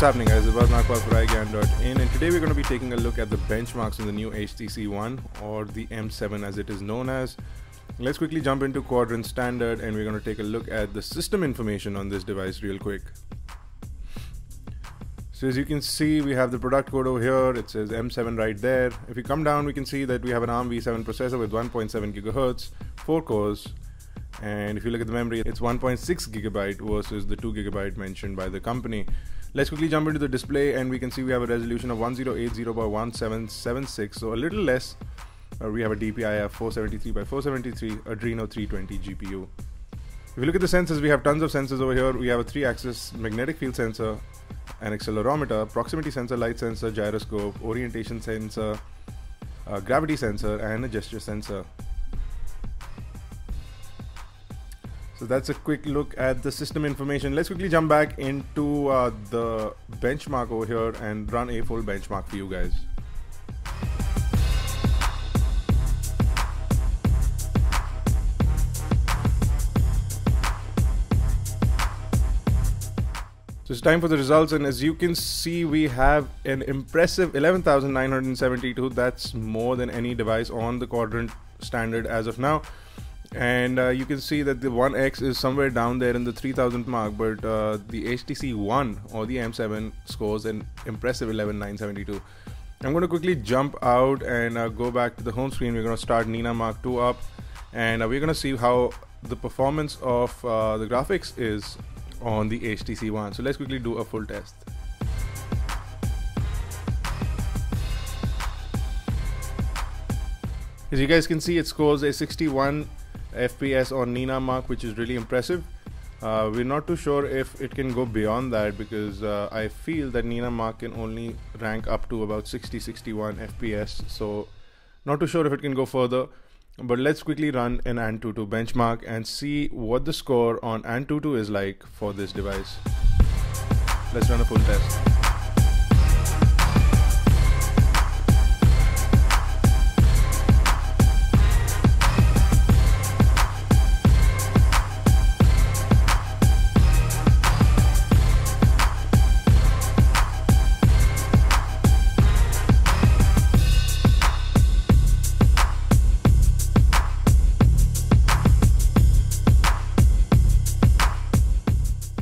happening, guys? It's Nagpal for iGyan.in, and today we're going to be taking a look at the benchmarks on the new HTC One, or the M7 as it is known as. Let's quickly jump into Quadrant Standard and we're going to take a look at the system information on this device real quick. So as you can see, we have the product code over here. It says M7 right there. If you come down, we can see that we have an ARM v7 processor with 1.7 GHz, 4 cores. And if you look at the memory, it's 1.6 GB versus the 2 GB mentioned by the company. Let's quickly jump into the display and we can see we have a resolution of 1080 by 1776, so a little less. We have a DPI of 473 by 473 Adreno 320 GPU. If you look at the sensors, we have tons of sensors over here. We have a 3-axis magnetic field sensor, an accelerometer, proximity sensor, light sensor, gyroscope, orientation sensor, gravity sensor, and a gesture sensor. So that's a quick look at the system information. Let's quickly jump back into the benchmark over here and run a full benchmark for you guys. So it's time for the results, and as you can see, we have an impressive 11,972. That's more than any device on the Quadrant Standard as of now. And you can see that the One X is somewhere down there in the 3,000 mark, but the HTC One or the M7 scores an impressive 11,972. I'm going to quickly jump out and go back to the home screen. We're going to start Nina Mark 2 up, and we're going to see how the performance of the graphics is on the HTC One. So let's quickly do a full test. As you guys can see, it scores a 61 FPS on Nina Mark, which is really impressive. We're not too sure if it can go beyond that, because I feel that Nina Mark can only rank up to about 60-61 FPS, so not too sure if it can go further. But let's quickly run an Antutu benchmark and see what the score on Antutu is like for this device. Let's run a full test.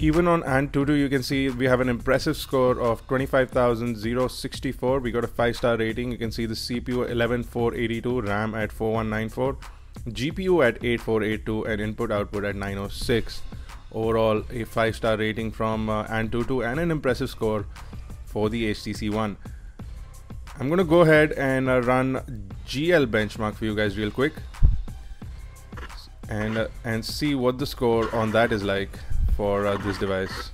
Even on Antutu, you can see we have an impressive score of 25,064. We got a 5-star rating. You can see the CPU 11482, RAM at 4194, GPU at 8482, and input-output at 906. Overall, a 5-star rating from Antutu and an impressive score for the HTC One. I'm going to go ahead and run GL benchmark for you guys real quick and see what the score on that is like for this device.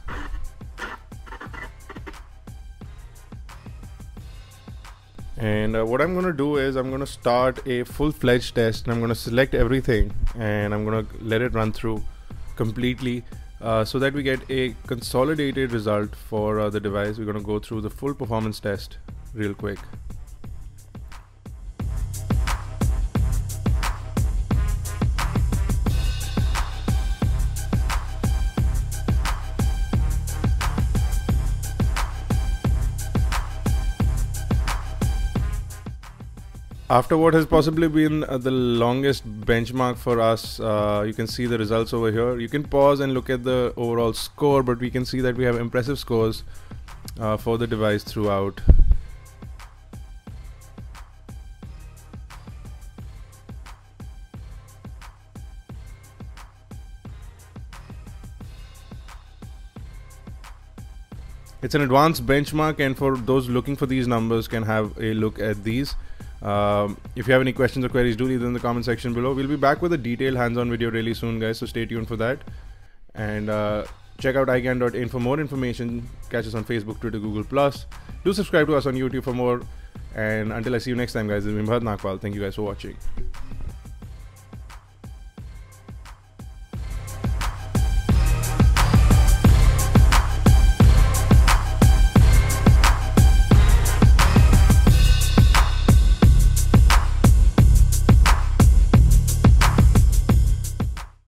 And what I'm going to do is I'm going to start a full-fledged test, and I'm going to select everything and I'm going to let it run through completely so that we get a consolidated result for the device. We're going to go through the full performance test real quick. After what has possibly been the longest benchmark for us, you can see the results over here. You can pause and look at the overall score, but we can see that we have impressive scores for the device throughout. It's an advanced benchmark, and for those looking for these numbers can have a look at these. If you have any questions or queries, do leave them in the comment section below. We'll be back with a detailed hands-on video really soon, guys, so stay tuned for that. And check out iGyan.in for more information. Catch us on Facebook, Twitter, Google+. Do subscribe to us on YouTube for more. And until I see you next time, guys, this has been Nagpal. Thank you guys for watching.